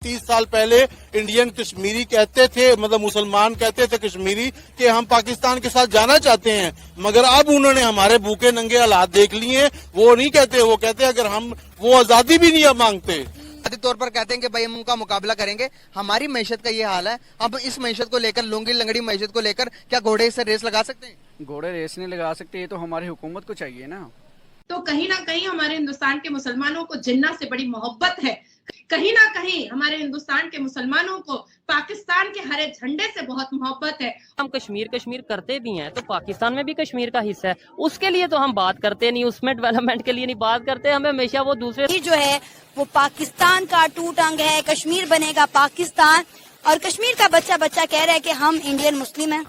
30 साल पहले इंडियन कश्मीरी कहते थे, मतलब मुसलमान कहते थे कश्मीरी कि हम पाकिस्तान के साथ जाना चाहते हैं, मगर अब उन्होंने हमारे भूखे नंगे हालात देख लिए। वो नहीं कहते, वो कहते अगर हम वो आजादी भी नहीं मांगते। तौर पर कहते हैं कि भाई हम उनका मुकाबला करेंगे। हमारी मैशत का ये हाल है, अब इस मैशत को लेकर, लुंगी लंगड़ी मैशत को लेकर क्या घोड़े से रेस लगा सकते हैं? घोड़े रेस नहीं लगा सकते, ये तो हमारी हुकूमत को चाहिए ना। तो कहीं ना कहीं हमारे हिंदुस्तान के मुसलमानों को जिन्ना से बड़ी मोहब्बत है, कहीं ना कहीं हमारे हिंदुस्तान के मुसलमानों को पाकिस्तान के हरे झंडे से बहुत मोहब्बत है। हम कश्मीर करते भी हैं तो पाकिस्तान में भी कश्मीर का हिस्सा है, उसके लिए तो हम बात करते नहीं, उसमें डेवलपमेंट के लिए नहीं बात करते। हमें हमेशा वो दूसरे जो है वो पाकिस्तान का टूट अंग है, कश्मीर बनेगा पाकिस्तान, और कश्मीर का बच्चा कह रहा है कि हम इंडियन मुस्लिम हैं।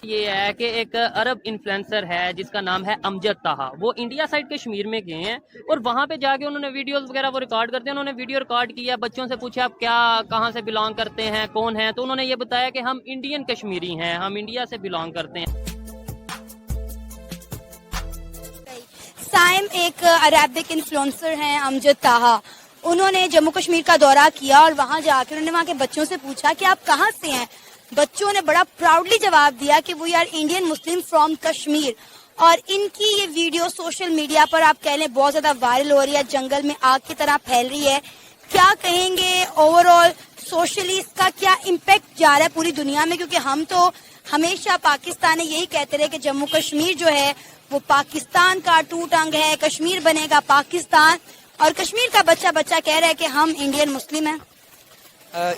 ये है कि एक अरब इन्फ्लुएंसर है जिसका नाम है अमजद ताहा, वो इंडिया साइड कश्मीर में गए हैं और वहाँ पे जाके उन्होंने वीडियोस वगैरह वो रिकॉर्ड करते हैं। उन्होंने वीडियो रिकॉर्ड किया, बच्चों से पूछा आप क्या कहाँ से बिलोंग करते हैं, कौन है, तो उन्होंने ये बताया कि हम इंडियन कश्मीरी हैं, हम इंडिया से बिलोंग करते हैं। साइम एक अरबिक इन्फ्लुएंसर हैं अमजद ताहा, उन्होंने जम्मू कश्मीर का दौरा किया और वहाँ जाकर उन्होंने वहाँ के बच्चों से पूछा कि आप कहाँ से हैं। बच्चों ने बड़ा प्राउडली जवाब दिया कि we are Indian Muslim from Kashmir. और इनकी ये वीडियो सोशल मीडिया पर आप कह लें बहुत ज्यादा वायरल हो रही है, जंगल में आग की तरह फैल रही है। क्या कहेंगे ओवरऑल सोशली इसका क्या इम्पैक्ट जा रहा है पूरी दुनिया में? क्योंकि हम तो हमेशा पाकिस्तान में यही कहते रहे कि जम्मू कश्मीर जो है वो पाकिस्तान का टूट अंग है, कश्मीर बनेगा पाकिस्तान, और कश्मीर का बच्चा कह रहा है कि हम इंडियन मुस्लिम हैं।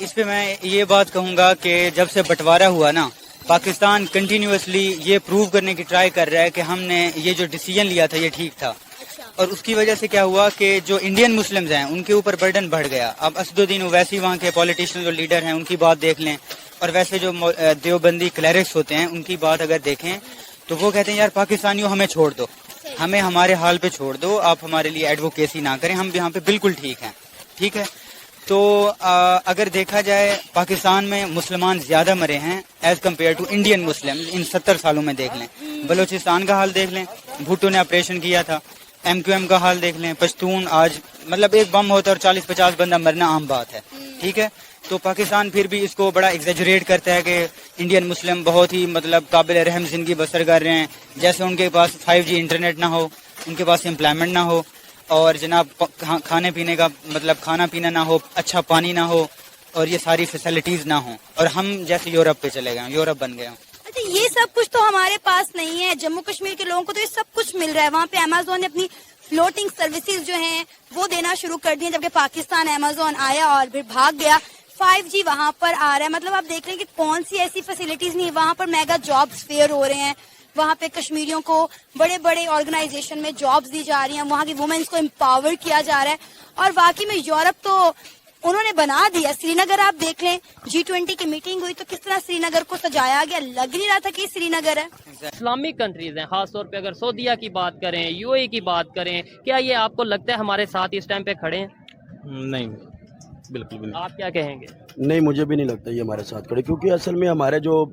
इस पे मैं ये बात कहूँगा कि जब से बंटवारा हुआ ना, पाकिस्तान कंटिन्यूअसली ये प्रूव करने की ट्राई कर रहा है कि हमने ये जो डिसीजन लिया था ये ठीक था। और उसकी वजह से क्या हुआ कि जो इंडियन मुस्लिम्स हैं उनके ऊपर बर्डन बढ़ गया। अब असदुद्दीन ओवैसी वहाँ के पॉलिटिशियन जो लीडर हैं उनकी बात देख लें, और वैसे जो देवबंदी क्लरिक्स होते हैं उनकी बात अगर देखें तो वो कहते हैं यार पाकिस्तानियों हमें छोड़ दो, हमें हमारे हाल पे छोड़ दो, आप हमारे लिए एडवोकेसी ना करें, हम यहाँ पे बिल्कुल ठीक हैं। ठीक है, तो अगर देखा जाए पाकिस्तान में मुसलमान ज्यादा मरे हैं as compared to Indian Muslim इन 70 सालों में। देख लें बलूचिस्तान का हाल, देख लें भुट्टो ने ऑपरेशन किया था, MQM का हाल देख लें, पश्तून आज मतलब एक बम होता है और 40-50 बंदा मरना आम बात है। ठीक है, तो पाकिस्तान फिर भी इसको बड़ा एग्जेजरेट करता है कि इंडियन मुस्लिम बहुत ही मतलब काबिल रहम जिंदगी बसर कर रहे हैं, जैसे उनके पास 5G इंटरनेट ना हो, उनके पास एम्प्लॉयमेंट ना हो, और जनाब खाने पीने का मतलब खाना पीना ना हो, अच्छा पानी ना हो, और ये सारी फैसिलिटीज ना हो, और हम जैसे यूरोप पे चले गए, यूरोप बन गए। अच्छा, ये सब कुछ तो हमारे पास नहीं है। जम्मू कश्मीर के लोगों को तो ये सब कुछ मिल रहा है। वहाँ पे अमेजोन ने अपनी फ्लोटिंग सर्विसेज जो हैं वो देना शुरू कर दी, जबकि पाकिस्तान अमेजोन आया और फिर भाग गया। 5G वहाँ पर आ रहा है, मतलब आप देख रहे हैं कि कौन सी ऐसी फैसिलिटीज नहीं है। वहाँ पर मेगा जॉब्स फेयर हो रहे हैं, वहाँ पे कश्मीरियों को बड़े बड़े ऑर्गेनाइजेशन में जॉब्स दी जा रही हैं, वहाँ की वुमेन्स को एम्पावर किया जा रहा है। और वाकई में यूरोप तो उन्होंने बना दिया। श्रीनगर आप देख लें, G20 की मीटिंग हुई तो किस तरह श्रीनगर को सजाया गया, लग नहीं रहा था कि श्रीनगर है। इस्लामिक कंट्रीज हैं, खासतौर पे अगर सऊदीया की बात करें, UAE की बात करें, क्या ये आपको लगता है हमारे साथ इस टाइम पे खड़े हैं? नहीं, बिल्कुल भी नहीं। आप क्या कहेंगे? नहीं, मुझे भी नहीं लगता ये हमारे साथ खड़े, क्योंकि असल में हमारे जो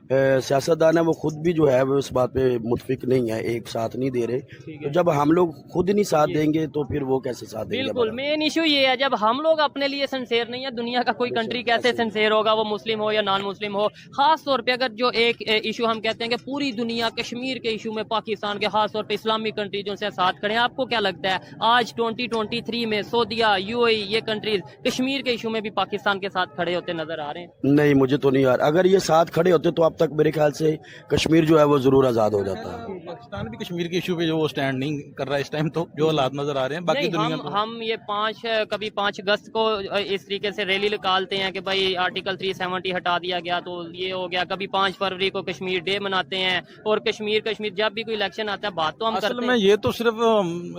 सियासतदान है वो खुद भी जो है वो इस बात पे मुतफिक नहीं है, एक साथ नहीं दे रहे। तो जब हम लोग खुद नहीं साथ देंगे तो फिर वो कैसे साथ देंगे? बिल्कुल, मेन इशू ये है, जब हम लोग अपने लिए सिंसेयर नहीं है, दुनिया का कोई कंट्री कैसे सिंसेयर होगा, वो मुस्लिम हो या नॉन मुस्लिम हो। खास तौर पे अगर जो एक इशू हम कहते हैं कि पूरी दुनिया कश्मीर के इशू में पाकिस्तान के खास तौर पे इस्लामिक कंट्री जो से साथ खड़े हैं, आपको क्या लगता है आज 2023 में सऊदीया, UAE ये कंट्रीज कश्मीर के इशू में भी पाकिस्तान के साथ खड़े होते नजर आ रहे हैं? नहीं, मुझे तो नहीं यार, अगर ये साथ खड़े होते तो अब तक मेरे ख्याल से कश्मीर जो है वो जरूर आजाद हो जाता है। पाकिस्तान भी कश्मीर के इशू पे जो वो स्टैंड नहीं कर रहा है इस टाइम, तो जो हालात नजर आ रहे हैं बाकी दुनिया हम ये 5 अगस्त को इस तरीके से रैली निकालते हैं कि भाई आर्टिकल 370 हटा दिया गया तो ये हो गया, कभी 5 फरवरी को कश्मीर डे मनाते हैं, और कश्मीर जब भी कोई इलेक्शन आता है बात तो हम करते हैं। ये तो सिर्फ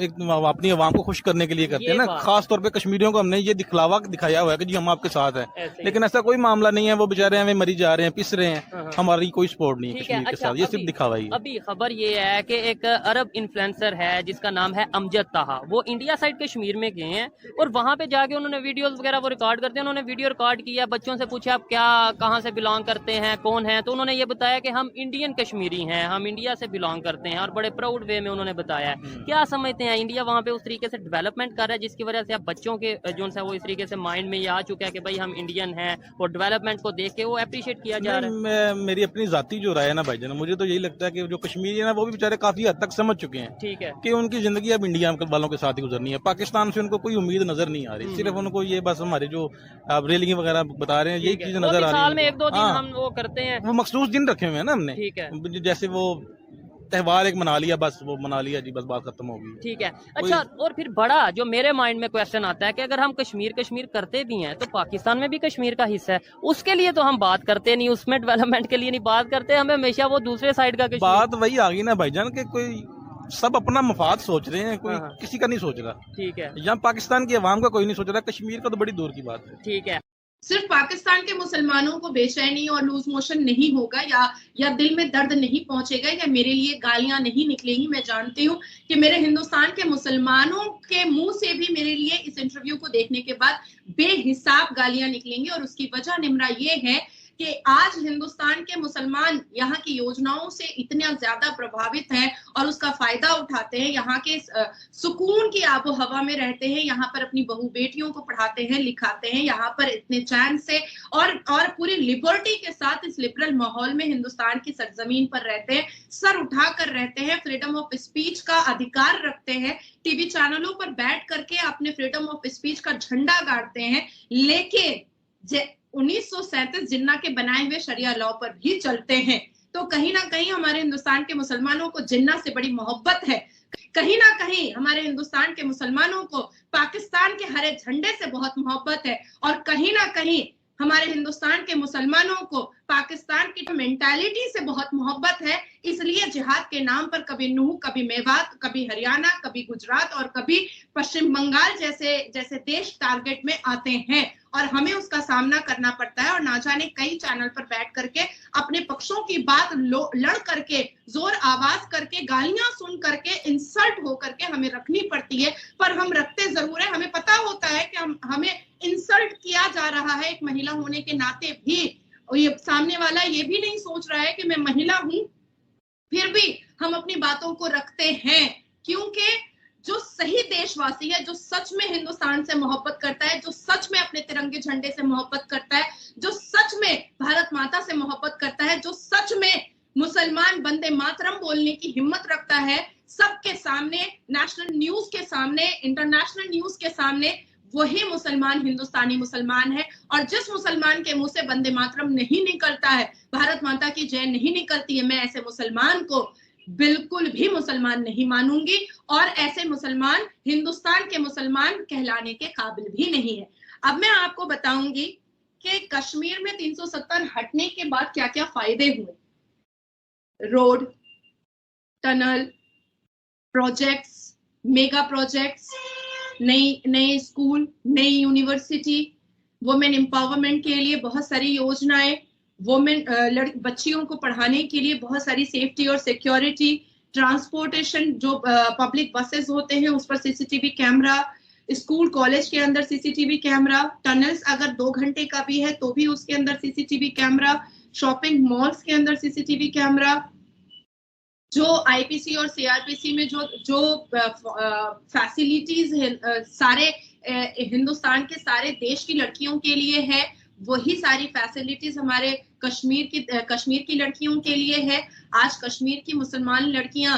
एक अपनी आवाम को खुश करने के लिए करते हैं ना। खास तौर पे कश्मीरियों को हमने ये दिखलावा दिखाया हुआ है कि जी हम आपके साथ हैं, लेकिन ऐसा कोई मामला नहीं है। वो बेचारे हमें मरी जा रहे हैं, पिस रहे हैं, हमारी कोई सपोर्ट नहीं है कश्मीर के साथ, ये सिर्फ दिखावा ही है। अभी खबर ये ये है कि एक अरब इन्फ्लुएंसर है जिसका नाम है अमजद ताहा, वो इंडिया साइड कश्मीर में गए हैं और वहाँ पे जाके उन्होंने वीडियोस वगैरह वो रिकॉर्ड करते हैं। उन्होंने वीडियो रिकॉर्ड किया, बच्चों से पूछा आप क्या कहाँ से बिलोंग करते हैं, कौन है, तो उन्होंने ये बताया कि हम इंडियन कश्मीरी हैं, हम इंडिया से बिलोंग करते हैं और बड़े प्राउड वे में उन्होंने बताया है। क्या समझते हैं इंडिया वहाँ पे उस तरीके से डेवलपमेंट कर रहा है जिसकी वजह से अब बच्चों के जो है वो इस तरीके से माइंड में ये आ चुका है कि भाई हम इंडियन हैं और डेवलपमेंट को देख के वो अप्रिशिएट किया जा रहा है? मेरी अपनी जाती जो राय है ना भाईजान, मुझे तो यही लगता है कि जो कश्मीरी है ना वो भी बेचारे काफी हद तक समझ चुके हैं, ठीक है, कि उनकी जिंदगी अब इंडिया वालों के साथ ही गुजरनी है। पाकिस्तान से उनको कोई उम्मीद नजर नहीं आ रही, सिर्फ उनको ये बस हमारे जो रेलिंग वगैरह बता रहे हैं यही चीज नजर आ रही है। साल में एक दो दिन हम वो करते हैं, वो मखसूस दिन रखे हुए हैं ना हमने, ठीक है, जैसे वो त्योहार एक मना लिया, बस वो मना लिया जी, बस बात खत्म हो गई, ठीक है। अच्छा, और फिर बड़ा जो मेरे माइंड में क्वेश्चन आता है कि अगर हम कश्मीर करते भी हैं तो पाकिस्तान में भी कश्मीर का हिस्सा है, उसके लिए तो हम बात करते नहीं, उसमें डेवलपमेंट के लिए नहीं बात करते, हमें हमेशा वो दूसरे साइड का बात वही आ गई ना भाईजान के कोई सब अपना मफाद सोच रहे हैं, कोई किसी का नहीं सोच रहा, ठीक है। यहाँ पाकिस्तान की आवाम का कोई नहीं सोच रहा, कश्मीर का तो बड़ी दूर की बात है, ठीक है। सिर्फ पाकिस्तान के मुसलमानों को बेचैनी और लूज मोशन नहीं होगा या दिल में दर्द नहीं पहुंचेगा या मेरे लिए गालियां नहीं निकलेंगी। मैं जानती हूँ कि मेरे हिंदुस्तान के मुसलमानों के मुंह से भी मेरे लिए इस इंटरव्यू को देखने के बाद बेहिसाब गालियां निकलेंगी और उसकी वजह निम्रा ये है कि आज हिंदुस्तान के मुसलमान यहाँ की योजनाओं से इतना ज्यादा प्रभावित हैं और उसका फायदा उठाते हैं, यहाँ के सुकून की आबो हवा में रहते हैं, यहाँ पर अपनी बहू बेटियों को पढ़ाते हैं लिखाते हैं, यहाँ पर इतने चैन से और पूरी लिबर्टी के साथ इस लिबरल माहौल में हिंदुस्तान की सरजमीन पर रहते हैं, सर उठाकर रहते हैं, फ्रीडम ऑफ स्पीच का अधिकार रखते हैं, टीवी चैनलों पर बैठ करके अपने फ्रीडम ऑफ स्पीच का झंडा गाड़ते हैं, लेकिन 1937 जिन्ना के बनाए हुए शरिया लॉ पर भी चलते हैं। तो कहीं ना कहीं हमारे हिंदुस्तान के मुसलमानों को जिन्ना से बड़ी मोहब्बत है, कहीं ना कहीं हमारे हिंदुस्तान के मुसलमानों को पाकिस्तान के हरे झंडे से बहुत मोहब्बत है और कहीं ना कहीं हमारे हिंदुस्तान के मुसलमानों को पाकिस्तान की मेंटालिटी से बहुत मोहब्बत है। इसलिए जिहाद के नाम पर कभी नूह, कभी मेवात, कभी हरियाणा, कभी गुजरात और कभी पश्चिम बंगाल जैसे देश टारगेट में आते हैं और हमें उसका सामना करना पड़ता है और ना जाने कई चैनल पर बैठ करके अपने पक्षों की बात लड़ करके, जोर आवाज करके, गालियां सुन करके, इंसल्ट हो करके हमें रखनी पड़ती है। पर हम रखते जरूर है, हमें पता होता है कि हमें इंसल्ट किया जा रहा है एक महिला होने के नाते भी, और ये सामने वाला ये भी नहीं सोच रहा है कि मैं महिला हूं, फिर भी हम अपनी बातों को रखते हैं, क्योंकि जो सही देशवासी है, जो सच में हिंदुस्तान से मोहब्बत करता है, जो सच में अपने तिरंगे झंडे से मोहब्बत करता है, जो सच में भारत माता से मोहब्बत करता है, जो सच में मुसलमान वंदे मातरम बोलने की हिम्मत रखता है, सबके सामने, नेशनल न्यूज के सामने, इंटरनेशनल न्यूज के सामने, वही मुसलमान हिंदुस्तानी मुसलमान है। और जिस मुसलमान के मुंह से वंदे मातरम नहीं निकलता है, भारत माता की जय नहीं निकलती है, मैं ऐसे मुसलमान को बिल्कुल भी मुसलमान नहीं मानूंगी और ऐसे मुसलमान हिंदुस्तान के मुसलमान कहलाने के काबिल भी नहीं है। अब मैं आपको बताऊंगी कि कश्मीर में 370 हटने के बाद क्या क्या फायदे हुए। Road, tunnel, projects, mega projects, नई स्कूल, नई यूनिवर्सिटी, वुमेन एम्पावरमेंट के लिए बहुत सारी योजनाएं, वुमेन बच्चियों को पढ़ाने के लिए बहुत सारी सेफ्टी और सिक्योरिटी, ट्रांसपोर्टेशन, जो पब्लिक बसेस होते हैं उस पर सीसीटीवी कैमरा, स्कूल कॉलेज के अंदर सीसीटीवी कैमरा, टनल्स अगर 2 घंटे का भी है तो भी उसके अंदर सीसीटीवी कैमरा, शॉपिंग मॉल्स के अंदर सीसीटीवी कैमरा, जो आईपीसी और सीआरपीसी में जो फैसिलिटीज सारे हिंदुस्तान के सारे देश की लड़कियों के लिए है, वही सारी फैसिलिटीज हमारे कश्मीर की लड़कियों के लिए है। आज कश्मीर की मुसलमान लड़कियां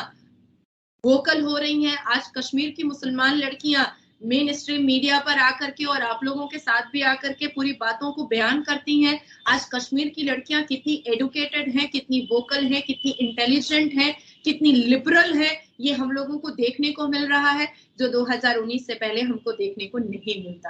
वोकल हो रही हैं, आज कश्मीर की मुसलमान लड़कियां मेन स्ट्रीम मीडिया पर आकर के और आप लोगों के साथ भी आकर के पूरी बातों को बयान करती हैं। आज कश्मीर की लड़कियां कितनी एडुकेटेड हैं, कितनी वोकल हैं, कितनी इंटेलिजेंट हैं, कितनी लिबरल है, ये हम लोगों को देखने को मिल रहा है, जो 2019 से पहले हमको देखने को नहीं मिलता।